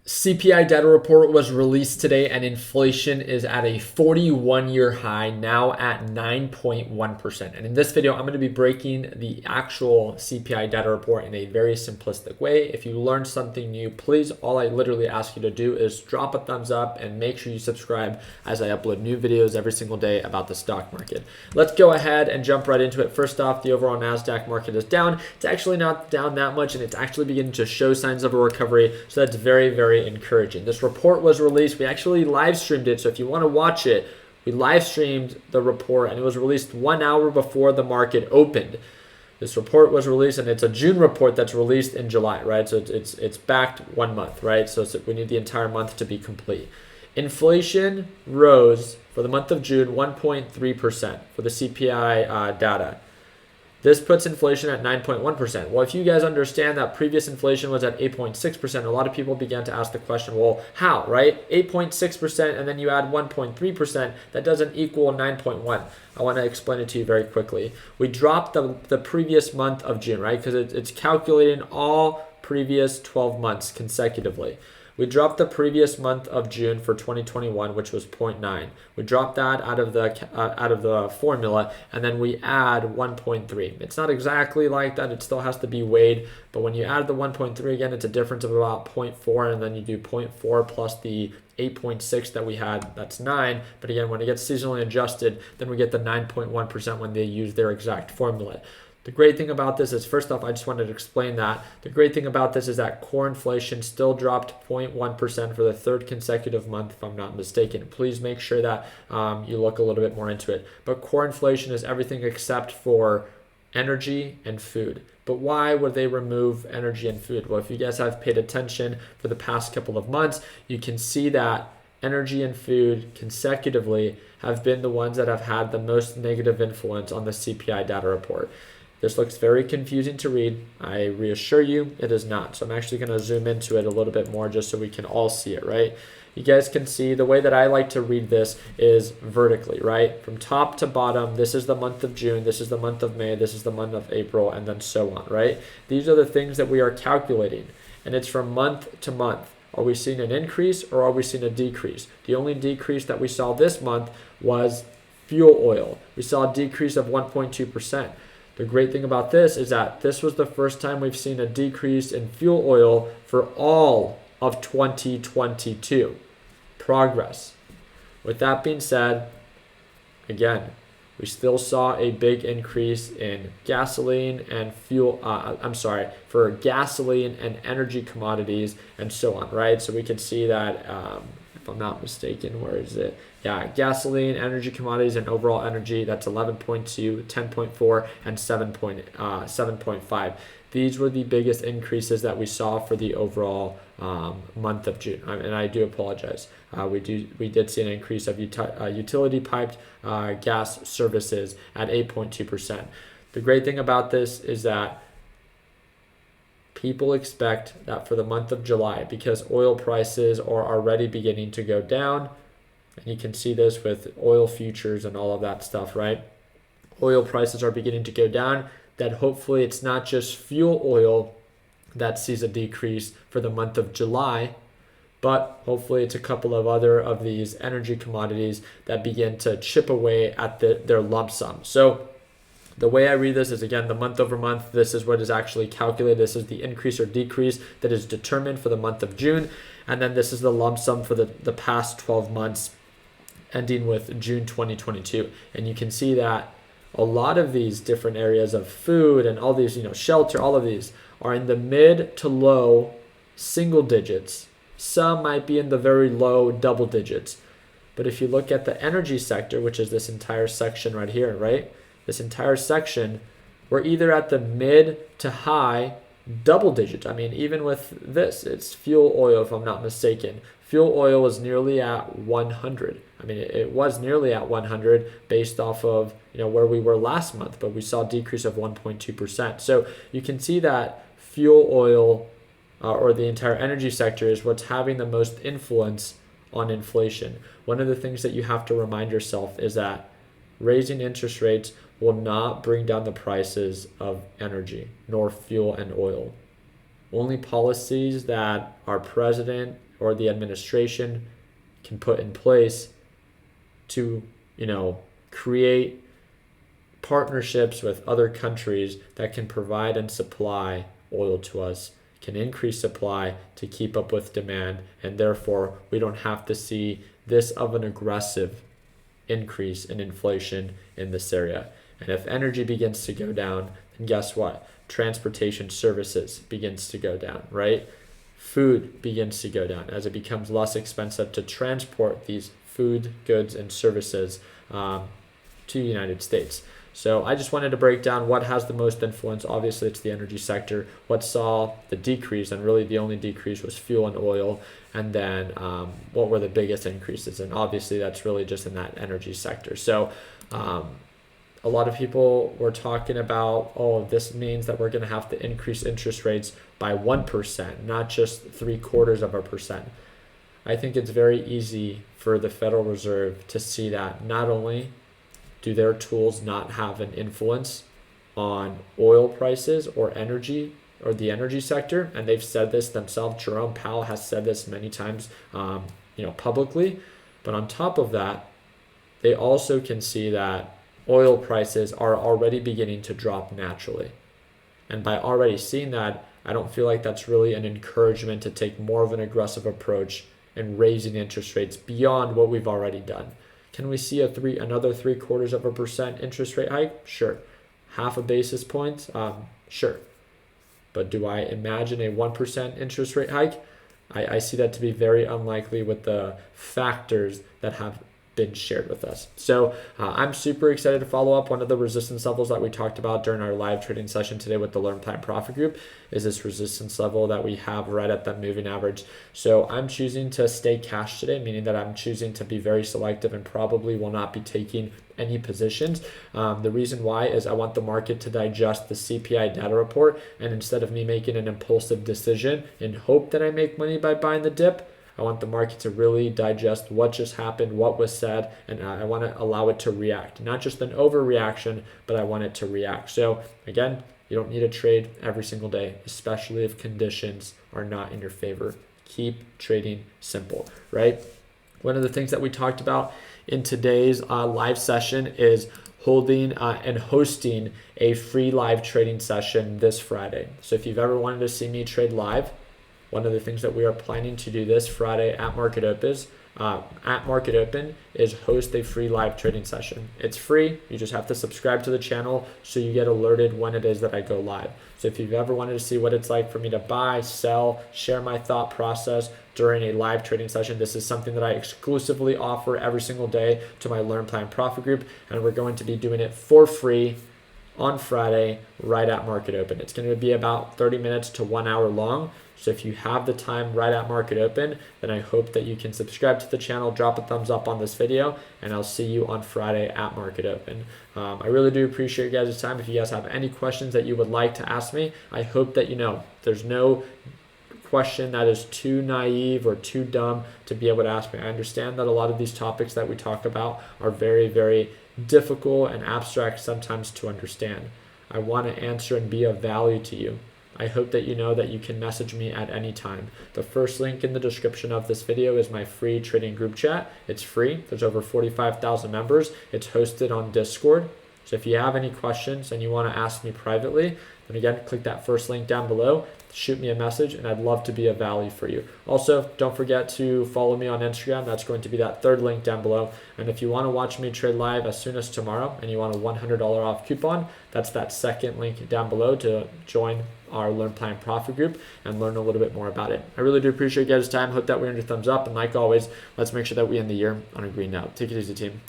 CPI data report was released today, and inflation is at a 41-year high, now at 9.1%. And in this video, I'm going to be breaking the actual CPI data report in a very simplistic way. If you learned something new, please, all I literally ask you to do is drop a thumbs up and make sure you subscribe as I upload new videos every single day about the stock market. Let's go ahead and jump right into it. First off, the overall NASDAQ market is down. It's actually not down that much, and it's actually beginning to show signs of a recovery. So that's very, very encouraging. This report was released. We actually live streamed it. So if you want to watch it, we live streamed the report, and it was released 1 hour before the market opened. This report was released, and it's a June report that's released in July, right? So it's backed 1 month, right? So we need the entire month to be complete. Inflation rose for the month of June 1.3% for the CPI data. This puts inflation at 9.1%. Well, if you guys understand that previous inflation was at 8.6%, a lot of people began to ask the question, well, how, right? 8.6% and then you add 1.3%, that doesn't equal 9.1. I want to explain it to you very quickly. We dropped the previous month of June, right? Because it's calculating all previous 12 months consecutively. We dropped the previous month of June for 2021, which was 0.9. We dropped that out of the formula, and then we add 1.3. It's not exactly like that. It still has to be weighed, but when you add the 1.3 again, it's a difference of about 0.4, and then you do 0.4 plus the 8.6 that we had, that's 9. But again, when it gets seasonally adjusted, then we get the 9.1% when they use their exact formula. The great thing about this is, first off, I just wanted to explain that. The great thing about this is that core inflation still dropped 0.1% for the third consecutive month, if I'm not mistaken. Please make sure that you look a little bit more into it. But core inflation is everything except for energy and food. But why would they remove energy and food? Well, if you guys have paid attention for the past couple of months, you can see that energy and food consecutively have been the ones that have had the most negative influence on the CPI data report. This looks very confusing to read. I reassure you, it is not. So I'm actually going to zoom into it a little bit more just so we can all see it, right? You guys can see the way that I like to read this is vertically, right? From top to bottom, this is the month of June, this is the month of May, this is the month of April, and then so on, right? These are the things that we are calculating, and it's from month to month. Are we seeing an increase or are we seeing a decrease? The only decrease that we saw this month was fuel oil. We saw a decrease of 1.2%. The great thing about this is that this was the first time we've seen a decrease in fuel oil for all of 2022. Progress. With that being said, again, we still saw a big increase in gasoline and for gasoline and energy commodities and so on, right? So we can see that, if I'm not mistaken, where is it? Yeah, gasoline, energy commodities, and overall energy, that's 11.2, 10.4, and 7.5. These were the biggest increases that we saw for the overall month of June. And I do apologize. We did see an increase of utility piped gas services at 8.2%. The great thing about this is that people expect that for the month of July, because oil prices are already beginning to go down, and you can see this with oil futures and all of that stuff, right? Oil prices are beginning to go down, that hopefully it's not just fuel oil that sees a decrease for the month of July, but hopefully it's a couple of other of these energy commodities that begin to chip away at their lump sum. So the way I read this is, again, the month over month, this is what is actually calculated. This is the increase or decrease that is determined for the month of June. And then this is the lump sum for the past 12 months ending with June 2022. And you can see that a lot of these different areas of food and all these, shelter, all of these are in the mid to low single digits. Some might be in the very low double digits. But if you look at the energy sector, which is this entire section right here, right? This entire section, we're either at the mid to high double digits. I mean, even with this, it's fuel oil, if I'm not mistaken. Fuel oil was nearly at 100. I mean, it was nearly at 100 based off of where we were last month, but we saw a decrease of 1.2%. So you can see that fuel oil or the entire energy sector is what's having the most influence on inflation. One of the things that you have to remind yourself is that raising interest rates will not bring down the prices of energy, nor fuel and oil. only policies that our president or the administration can put in place to, create partnerships with other countries that can provide and supply oil to us, can increase supply to keep up with demand, and therefore we don't have to see this of an aggressive increase in inflation in this area. And if energy begins to go down, then guess what? Transportation services begins to go down, right? Food begins to go down as it becomes less expensive to transport these food, goods, and services to the United States. So I just wanted to break down what has the most influence. Obviously, it's the energy sector. What saw the decrease, and really the only decrease, was fuel and oil. And then what were the biggest increases? And obviously, that's really just in that energy sector. So a lot of people were talking about, this means that we're going to have to increase interest rates by 1%, not just 0.75%. I think it's very easy for the Federal Reserve to see that not only do their tools not have an influence on oil prices or energy or the energy sector, and they've said this themselves. Jerome Powell has said this many times, publicly. But on top of that, they also can see that oil prices are already beginning to drop naturally. And by already seeing that, I don't feel like that's really an encouragement to take more of an aggressive approach in raising interest rates beyond what we've already done. Can we see another 0.75% interest rate hike? Sure. Half a basis point? Sure. But do I imagine a 1% interest rate hike? I see that to be very unlikely with the factors that have been shared with us. So I'm super excited to follow up. One of the resistance levels that we talked about during our live trading session today with the Learn Plan Profit Group is this resistance level that we have right at the moving average. So I'm choosing to stay cash today, meaning that I'm choosing to be very selective and probably will not be taking any positions. The reason why is I want the market to digest the CPI data report, and instead of me making an impulsive decision in hope that I make money by buying the dip, I want the market to really digest what just happened, what was said, and I want to allow it to react. Not just an overreaction, but I want it to react. So again, you don't need to trade every single day, especially if conditions are not in your favor. Keep trading simple, right? One of the things that we talked about in today's live session is holding and hosting a free live trading session this Friday. So if you've ever wanted to see me trade live, one of the things that we are planning to do this Friday at Market Open is host a free live trading session. It's free. You just have to subscribe to the channel so you get alerted when it is that I go live. So if you've ever wanted to see what it's like for me to buy, sell, share my thought process during a live trading session, this is something that I exclusively offer every single day to my Learn Plan Profit Group, and we're going to be doing it for free on Friday right at Market Open. It's going to be about 30 minutes to 1 hour long. So if you have the time right at Market Open, then I hope that you can subscribe to the channel, drop a thumbs up on this video, and I'll see you on Friday at Market Open. I really do appreciate you guys' time. If you guys have any questions that you would like to ask me, I hope that there's no question that is too naive or too dumb to be able to ask me. I understand that a lot of these topics that we talk about are very, very difficult and abstract sometimes to understand. I want to answer and be of value to you. I hope that you know that you can message me at any time. The first link in the description of this video is my free trading group chat. It's free. There's over 45,000 members. It's hosted on Discord. So if you have any questions and you want to ask me privately, then again, click that first link down below, shoot me a message, and I'd love to be of value for you. Also, don't forget to follow me on Instagram. That's going to be that third link down below. And if you want to watch me trade live as soon as tomorrow and you want a $100 off coupon, that's that second link down below to join our Learn Plan Profit Group and learn a little bit more about it. I really do appreciate you guys' time. Hope that we earned your thumbs up. And like always, let's make sure that we end the year on a green note. Take it easy, team.